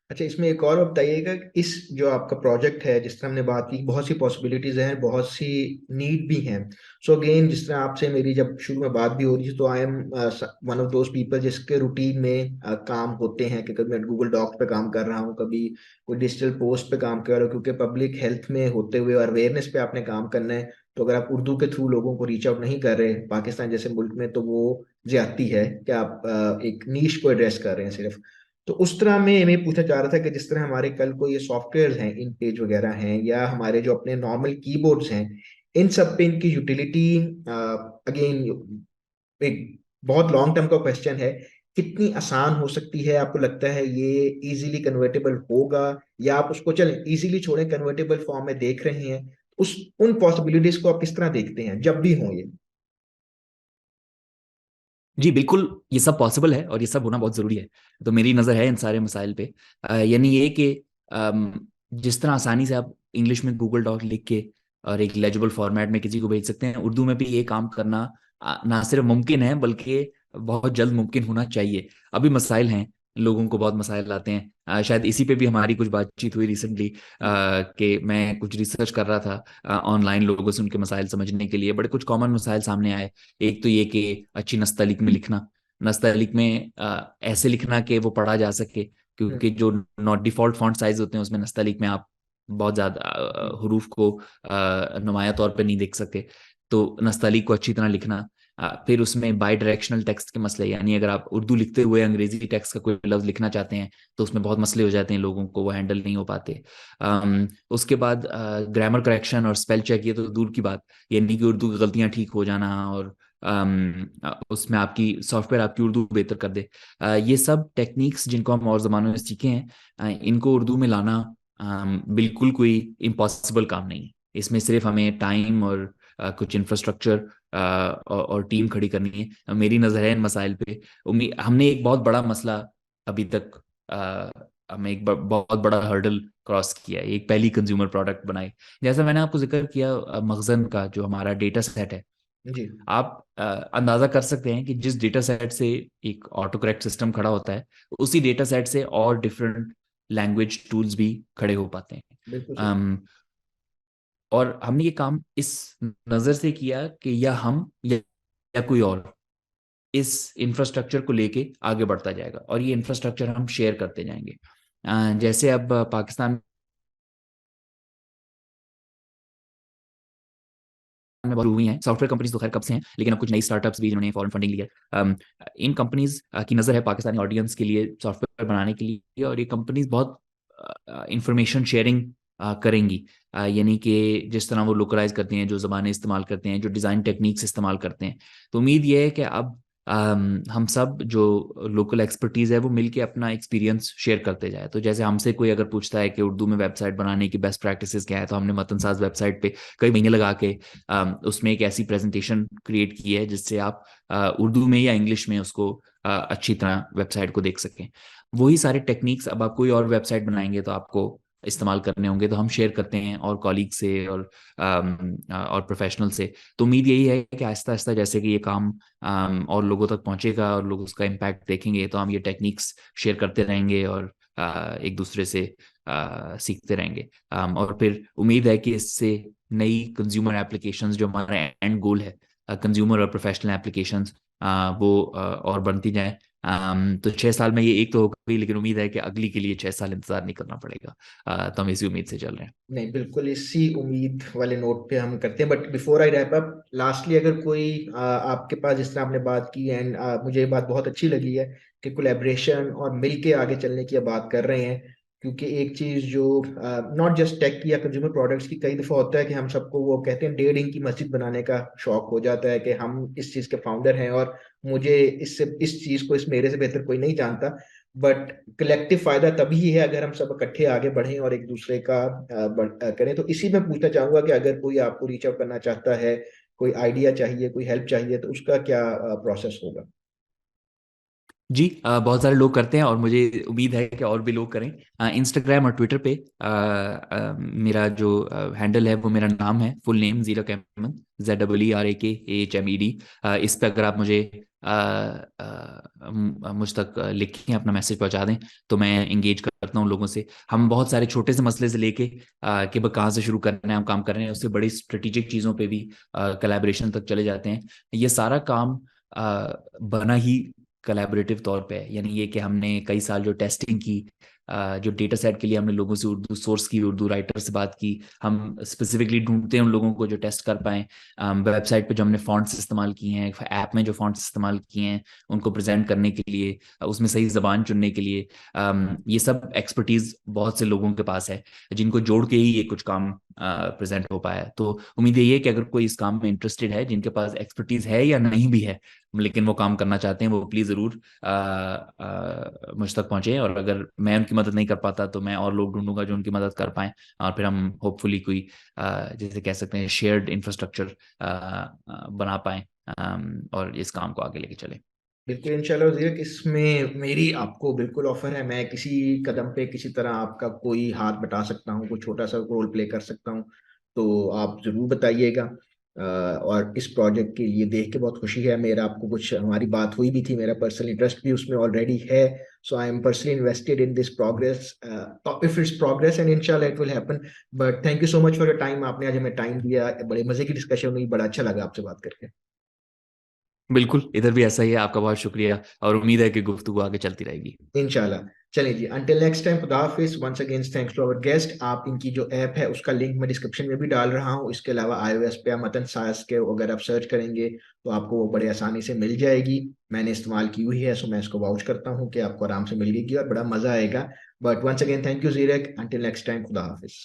अच्छा, इसमें एक और बताइएगा कि इस जो आपका प्रोजेक्ट है, जिस तरह हमने बात की, बहुत सी पॉसिबिलिटीज हैं, बहुत सी नीड भी हैं। सो अगेन, जिस तरह आपसे मेरी जब शुरू में बात भी हो रही थी, तो I am one of those people जिसके रूटीन में काम होते हैं कि कभी मैं गूगल डॉक्स पे काम कर रहा हूँ, कभी कोई डिजिटल पोस्ट पे काम कर रहा हूँ, क्योंकि पब्लिक हेल्थ में होते हुए और अवेयरनेस पे आपने काम करना है। तो अगर आप उर्दू के थ्रू लोगों को रीच आउट नहीं कर रहे पाकिस्तान जैसे मुल्क में, तो वो ज्यादती है कि आप एक नीश को एड्रेस कर रहे हैं सिर्फ। तो उस तरह में मैं पूछना चाह रहा था कि जिस तरह हमारे कल को ये सॉफ्टवेयर हैं, इन पेज वगैरह हैं, या हमारे जो अपने नॉर्मल कीबोर्ड्स हैं, इन सब पे इनकी यूटिलिटी, अगेन एक बहुत लॉन्ग टर्म का क्वेश्चन है, कितनी आसान हो सकती है? आपको लगता है ये इजीली कन्वर्टेबल होगा, या आप उसको चलें इजीली छोड़ें, कन्वर्टेबल फॉर्म में देख रहे हैं? उस उन पॉसिबिलिटीज को आप किस तरह देखते हैं जब भी हो ये? जी बिल्कुल, ये सब पॉसिबल है और ये सब होना बहुत ज़रूरी है। तो मेरी नज़र है इन सारे मसाइल पे। यानी ये कि जिस तरह आसानी से आप इंग्लिश में गूगल डॉक लिख के और एक लेजिबल फॉर्मेट में किसी को भेज सकते हैं, उर्दू में भी ये काम करना ना सिर्फ मुमकिन है बल्कि बहुत जल्द मुमकिन होना चाहिए। अभी मसाइल हैं, लोगों को बहुत मसाइल आते हैं। शायद इसी पे भी हमारी कुछ बातचीत हुई रिसेंटली कि मैं कुछ रिसर्च कर रहा था ऑनलाइन लोगों से उनके मसाइल समझने के लिए। बड़े कुछ कॉमन मसाइल सामने आए। एक तो ये कि अच्छी नस्तलीक में लिखना, नस्तलीक में ऐसे लिखना कि वो पढ़ा जा सके, क्योंकि जो नॉट डिफॉल्ट फॉन्ट साइज होते हैं उसमें नस्तलीक में आप बहुत ज़्यादा हरूफ को नुमाया तौर पे नहीं देख सकते। तो नस्तलीक को अच्छी तरह लिखना। फिर उसमें बाई डायरेक्शनल टेक्स्ट के मसले, यानी अगर आप उर्दू लिखते हुए अंग्रेजी टेक्स्ट का कोई लफ्ज लिखना चाहते हैं तो उसमें बहुत मसले हो जाते हैं, लोगों को वो हैंडल नहीं हो पाते। उसके बाद ग्रामर करेक्शन और स्पेल चेक, ये तो दूर की बात, यानी कि उर्दू की गलतियां ठीक हो जाना और उसमें आपकी सॉफ्टवेयर आपकी उर्दू बेहतर कर दे। ये सब टेक्निक्स जिनको हम और ज़मानों में सीखे हैं, इनको उर्दू में लाना बिल्कुल कोई इम्पॉसिबल काम नहीं है। इसमें सिर्फ हमें टाइम और कुछ इंफ्रास्ट्रक्चर और टीम खड़ी करनी है। मेरी नज़र है इन मसाइल पे। हमने एक बहुत बड़ा मसला अभी तक, हमें एक बहुत बड़ा हर्डल क्रॉस किया है, एक पहली कंज्यूमर प्रोडक्ट बनाई। जैसा मैंने आपको जिक्र किया मखजन का जो हमारा डेटा सेट है, जी। आप अंदाजा कर सकते हैं कि जिस डेटा सेट से एक ऑटो करेक्ट सिस्टम खड़ा होता है, उसी डेटा सेट से और डिफरेंट लैंग्वेज टूल्स भी खड़े हो पाते हैं। बिल्कुल सही। अम, और हमने ये काम इस नज़र से किया कि या कोई और इस इंफ्रास्ट्रक्चर को लेके आगे बढ़ता जाएगा और ये इंफ्रास्ट्रक्चर हम शेयर करते जाएंगे। जैसे अब पाकिस्तान में बहुत हुई हैं सॉफ्टवेयर कंपनीज, तो खैर कब से हैं, लेकिन अब कुछ नई स्टार्टअप्स भी जिन्होंने फॉरेन फंडिंग लिया है। इन कंपनीज की नज़र है पाकिस्तानी ऑडियंस के लिए सॉफ्टवेयर बनाने के लिए, और ये कंपनीज बहुत इंफॉर्मेशन शेयरिंग करेंगी। यानी कि जिस तरह वो लोकलाइज करते हैं, जो ज़बानें इस्तेमाल करते हैं, जो डिज़ाइन टेक्निक्स इस्तेमाल करते हैं, तो उम्मीद ये है कि अब हम सब जो लोकल एक्सपर्टीज़ है वो मिलके अपना एक्सपीरियंस शेयर करते जाए। तो जैसे हमसे कोई अगर पूछता है कि उर्दू में वेबसाइट बनाने की बेस्ट प्रैक्टिसेस क्या है, तो हमने मतनसाज वेबसाइट पे कई महीने लगा के उसमें एक ऐसी प्रेजेंटेशन क्रिएट की है जिससे आप उर्दू में या इंग्लिश में उसको अच्छी तरह वेबसाइट को देख सकें। वही सारे टेक्निक्स अब आप कोई और वेबसाइट बनाएंगे तो आपको इस्तेमाल करने होंगे, तो हम शेयर करते हैं और कॉलीग से और प्रोफेशनल से। तो उम्मीद यही है कि आहिस्ता आहिस्ता जैसे कि ये काम और लोगों तक पहुंचेगा और लोग उसका इम्पैक्ट देखेंगे, तो हम ये टेक्निक्स शेयर करते रहेंगे और एक दूसरे से सीखते रहेंगे। और फिर उम्मीद है कि इससे नई कंज्यूमर एप्लीकेशंस, जो हमारा एंड गोल है कंज्यूमर और प्रोफेशनल एप्लीकेशंस, वो और बनती जाएं। तो 6 साल में ये एक तो हो गई, लेकिन उम्मीद है कि अगली के लिए 6 साल इंतजार नहीं करना पड़ेगा। तो हम इसी उम्मीद से चल रहे हैं। नहीं, बिल्कुल इसी उम्मीद वाले नोट पे हम करते हैं। But before I wrap up, lastly अगर कोई आपके पास, जिस तरह आपने बात की, एंड मुझे ये बात बहुत अच्छी लगी है कि कोलैबोरेशन और मिलके आगे चलने की आप बात कर रहे हैं, क्योंकि एक चीज जो नॉट जस्ट टेक की या कंज्यूमर प्रोडक्ट्स की, कई दफा होता है कि हम सबको वो कहते हैं 1.5 इंच की मस्जिद बनाने का शौक हो जाता है कि हम इस चीज के फाउंडर हैं और मुझे इससे इस चीज को इस मेरे से बेहतर कोई नहीं जानता। बट कलेक्टिव फायदा तभी है अगर हम सब इकट्ठे आगे बढ़ें और एक दूसरे का करें। तो इसी में पूछना चाहूंगा कि अगर कोई आपको रीच आउट करना चाहता है, कोई आइडिया चाहिए, कोई हेल्प चाहिए, तो उसका क्या प्रोसेस होगा? जी, बहुत सारे लोग करते हैं और मुझे उम्मीद है कि और भी लोग करें। इंस्टाग्राम और ट्विटर पे मेरा जो हैंडल है वो मेरा नाम है, फुल नेम ज़ीरक अहमद, ZEERAKAHMED। इस पे अगर आप मुझे मुझ तक लिखें, अपना मैसेज पहुंचा दें, तो मैं इंगेज करता हूँ लोगों से। हम बहुत सारे छोटे से मसले से लेके कि भाई कहाँ से शुरू करना है, हम काम कर रहे हैं, उससे बड़ी स्ट्रेटेजिक चीज़ों पे भी कोलैबोरेशन तक चले जाते हैं। ये सारा काम बना ही कोलैबोरेटिव तौर पे है। यानी ये कि हमने कई साल जो टेस्टिंग की, जो डेटा सेट के लिए हमने लोगों से उर्दू सोर्स की, उर्दू राइटर से बात की, हम स्पेसिफिकली ढूंढते हैं उन लोगों को जो टेस्ट कर पाए। वेबसाइट पे जो हमने फॉन्ट्स इस्तेमाल किए हैं, ऐप में जो फॉन्ट्स इस्तेमाल किए हैं उनको प्रेजेंट करने के लिए, उसमें सही जबान चुनने के लिए, ये सब एक्सपर्टीज बहुत से लोगों के पास है, जिनको जोड़ के ही ये कुछ काम प्रेजेंट हो पाया है। तो उम्मीद यही है कि अगर कोई इस काम में इंटरेस्टेड है, जिनके पास एक्सपर्टीज है या नहीं भी है लेकिन वो काम करना चाहते हैं, वो प्लीज़ ज़रूर मुझ तक पहुँचे। और अगर मैं उनकी मदद नहीं कर पाता तो मैं और लोग ढूंढूंगा जो उनकी मदद कर पाएँ, और फिर हम होपफुली कोई जैसे कह सकते हैं शेयर्ड इंफ्रास्ट्रक्चर बना पाएँ, और इस काम को आगे लेके चलें। बिल्कुल इंशाल्लाह वज़ीर, इसमें मेरी आपको बिल्कुल ऑफर है। मैं किसी कदम पे किसी तरह आपका कोई हाथ बटा सकता हूँ, कोई छोटा सा रोल प्ले कर सकता हूँ, तो आप ज़रूर बताइएगा। और इस प्रोजेक्ट के लिए देख के बहुत खुशी है। मेरा आपको कुछ हमारी बात हुई भी थी, मेरा पर्सनल इंटरेस्ट भी उसमें ऑलरेडी है। So I am personally invested in this progress, if it's progress, and इंशाल्लाह it will happen. But thank you so much for your time. आपने आज हमें टाइम दिया, बड़े मजे की डिस्कशन हुई, बड़ा अच्छा लगा आपसे बात करके। बिल्कुल, इधर भी ऐसा ही है। आपका बहुत शुक्रिया और उम्मीद है कि गुफ्तगू आगे चलती रहेगी। इंशाल्लाह। चलिए जी, अंटिल नेक्स्ट टाइम, खुदा हाफिज। Once again thanks to our guest. आप इनकी जो ऐप है उसका लिंक मैं डिस्क्रिप्शन में भी डाल रहा हूँ। इसके अलावा iOS पे मतन सास के अगर आप सर्च करेंगे तो आपको वो बड़े आसानी से मिल जाएगी। मैंने इस्तेमाल की हुई है, सो मैं इसको वाउच करता हूँ कि आपको आराम से मिल गई और बड़ा मजा आएगा। But once again thank you Zeerak, until next time, खुदा हाफिज।